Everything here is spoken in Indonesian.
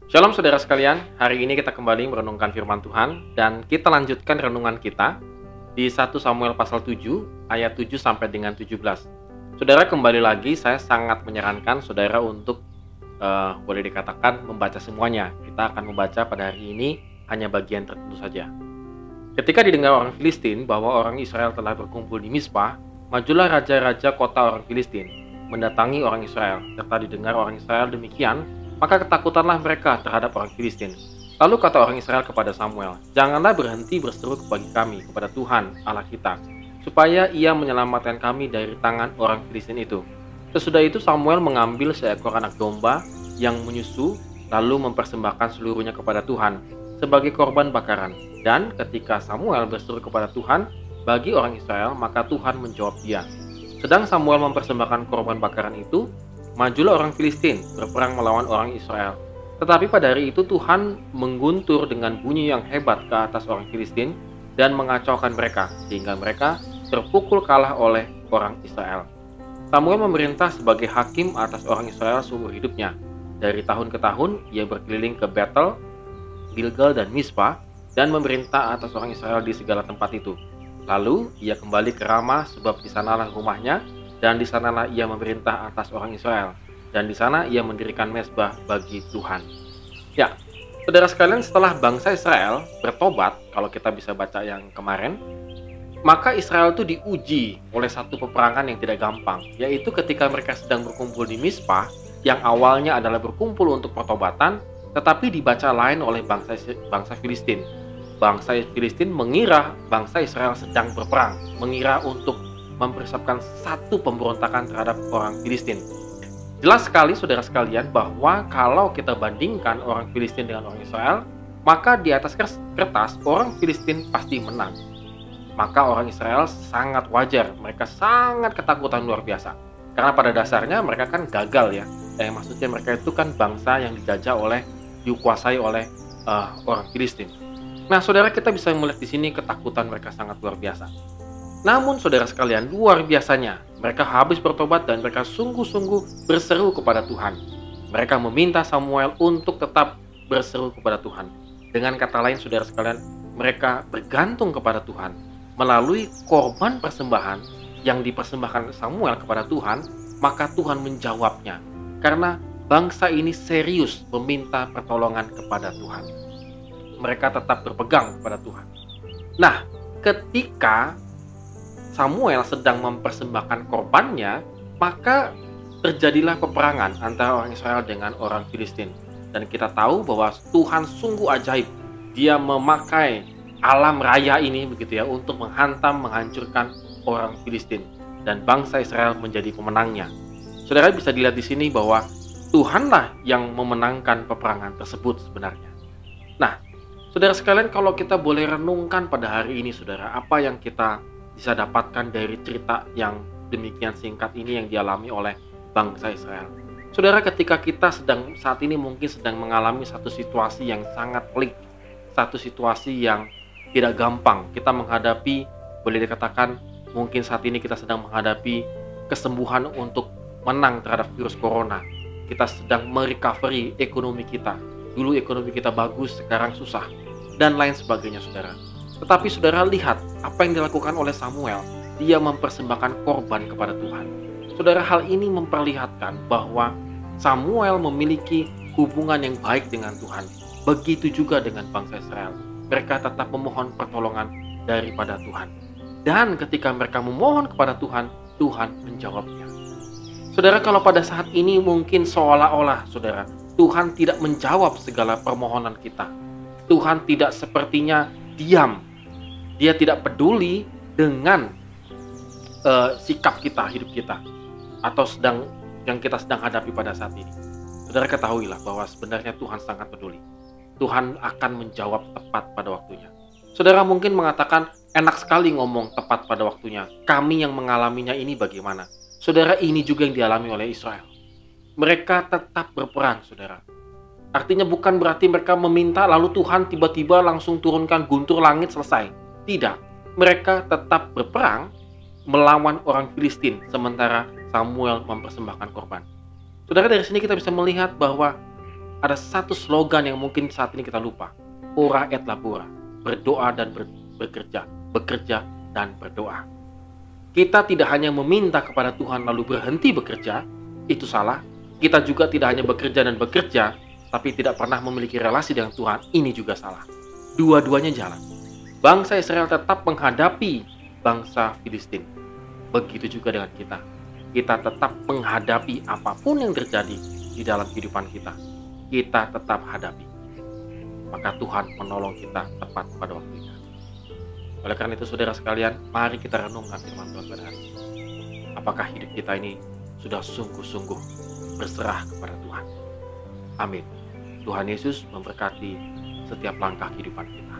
Shalom saudara sekalian, hari ini kita kembali merenungkan firman Tuhan dan kita lanjutkan renungan kita di 1 Samuel pasal 7 ayat 7 sampai dengan 17. Saudara, kembali lagi saya sangat menyarankan saudara untuk boleh dikatakan membaca semuanya. Kita akan membaca pada hari ini hanya bagian tertentu saja. Ketika didengar orang Filistin bahwa orang Israel telah berkumpul di Mizpah, majulah raja-raja kota orang Filistin mendatangi orang Israel. Serta didengar orang Israel demikian, maka ketakutanlah mereka terhadap orang Filistin. Lalu kata orang Israel kepada Samuel, "Janganlah berhenti berseru bagi kami kepada Tuhan Allah kita, supaya ia menyelamatkan kami dari tangan orang Filistin itu." Sesudah itu Samuel mengambil seekor anak domba yang menyusu, lalu mempersembahkan seluruhnya kepada Tuhan sebagai korban bakaran. Dan ketika Samuel berseru kepada Tuhan bagi orang Israel, maka Tuhan menjawab dia. Sedang Samuel mempersembahkan korban bakaran itu, majulah orang Filistin berperang melawan orang Israel. Tetapi pada hari itu Tuhan mengguntur dengan bunyi yang hebat ke atas orang Filistin dan mengacaukan mereka, sehingga mereka terpukul kalah oleh orang Israel. Samuel memerintah sebagai hakim atas orang Israel seumur hidupnya. Dari tahun ke tahun ia berkeliling ke Betel, Gilgal dan Mizpah dan memerintah atas orang Israel di segala tempat itu. Lalu ia kembali ke Ramah sebab di sanalah rumahnya, dan di sanalah ia memerintah atas orang Israel, dan di sana ia mendirikan mezbah bagi Tuhan. Ya, saudara sekalian, setelah bangsa Israel bertobat, kalau kita bisa baca yang kemarin, maka Israel itu diuji oleh satu peperangan yang tidak gampang, yaitu ketika mereka sedang berkumpul di Mizpah, yang awalnya adalah berkumpul untuk pertobatan, tetapi dibaca lain oleh bangsa Filistin. Bangsa Filistin mengira bangsa Israel sedang berperang, mengira untuk mempersiapkan satu pemberontakan terhadap orang Filistin. Jelas sekali saudara sekalian bahwa kalau kita bandingkan orang Filistin dengan orang Israel, maka di atas kertas orang Filistin pasti menang. Maka orang Israel sangat wajar, mereka sangat ketakutan luar biasa. Karena pada dasarnya mereka kan gagal ya. Maksudnya mereka itu kan bangsa yang dikuasai oleh orang Filistin. Nah, saudara, kita bisa melihat di sini ketakutan mereka sangat luar biasa. Namun saudara sekalian, luar biasanya mereka habis bertobat dan mereka sungguh-sungguh berseru kepada Tuhan. Mereka meminta Samuel untuk tetap berseru kepada Tuhan. Dengan kata lain saudara sekalian, mereka bergantung kepada Tuhan melalui korban persembahan yang dipersembahkan Samuel kepada Tuhan, maka Tuhan menjawabnya. Karena bangsa ini serius meminta pertolongan kepada Tuhan. Mereka tetap berpegang kepada Tuhan. Nah, ketika Samuel sedang mempersembahkan korbannya, maka terjadilah peperangan antara orang Israel dengan orang Filistin. Dan kita tahu bahwa Tuhan sungguh ajaib. Dia memakai alam raya ini begitu ya untuk menghancurkan orang Filistin, dan bangsa Israel menjadi pemenangnya. Saudara, bisa dilihat di sini bahwa Tuhanlah yang memenangkan peperangan tersebut sebenarnya. Nah, saudara sekalian, kalau kita boleh renungkan pada hari ini saudara, apa yang kita bisa dapatkan dari cerita yang demikian singkat ini yang dialami oleh bangsa Israel. Saudara, ketika kita saat ini mungkin sedang mengalami satu situasi yang sangat pelik, satu situasi yang tidak gampang. Kita menghadapi, boleh dikatakan mungkin saat ini kita sedang menghadapi kesembuhan untuk menang terhadap virus corona. Kita sedang merecovery ekonomi kita. Dulu ekonomi kita bagus, sekarang susah, dan lain sebagainya saudara. Tetapi saudara lihat apa yang dilakukan oleh Samuel. Dia mempersembahkan korban kepada Tuhan. Saudara, hal ini memperlihatkan bahwa Samuel memiliki hubungan yang baik dengan Tuhan. Begitu juga dengan bangsa Israel. Mereka tetap memohon pertolongan daripada Tuhan. Dan ketika mereka memohon kepada Tuhan, Tuhan menjawabnya. Saudara, kalau pada saat ini mungkin seolah-olah saudara, Tuhan tidak menjawab segala permohonan kita. Tuhan tidak sepertinya diam. Dia tidak peduli dengan sikap kita, hidup kita, atau yang kita sedang hadapi pada saat ini. Saudara, ketahuilah bahwa sebenarnya Tuhan sangat peduli. Tuhan akan menjawab tepat pada waktunya. Saudara mungkin mengatakan, enak sekali ngomong tepat pada waktunya. Kami yang mengalaminya ini bagaimana? Saudara, ini juga yang dialami oleh Israel. Mereka tetap berperang, saudara. Artinya bukan berarti mereka meminta lalu Tuhan tiba-tiba langsung turunkan guntur langit selesai. Tidak. Mereka tetap berperang melawan orang Filistin sementara Samuel mempersembahkan korban. Saudara, dari sini kita bisa melihat bahwa ada satu slogan yang mungkin saat ini kita lupa. Ora et labora, berdoa dan bekerja, bekerja dan berdoa. Kita tidak hanya meminta kepada Tuhan lalu berhenti bekerja, itu salah. Kita juga tidak hanya bekerja dan bekerja, tapi tidak pernah memiliki relasi dengan Tuhan, ini juga salah. Dua-duanya jalan. Bangsa Israel tetap menghadapi bangsa Filistin. Begitu juga dengan kita. Kita tetap menghadapi apapun yang terjadi di dalam kehidupan kita. Kita tetap hadapi. Maka Tuhan menolong kita tepat pada waktunya. Oleh karena itu saudara sekalian, mari kita renungkan firman Tuhan pada hari ini. Apakah hidup kita ini sudah sungguh-sungguh berserah kepada Tuhan? Amin. Tuhan Yesus memberkati setiap langkah kehidupan kita.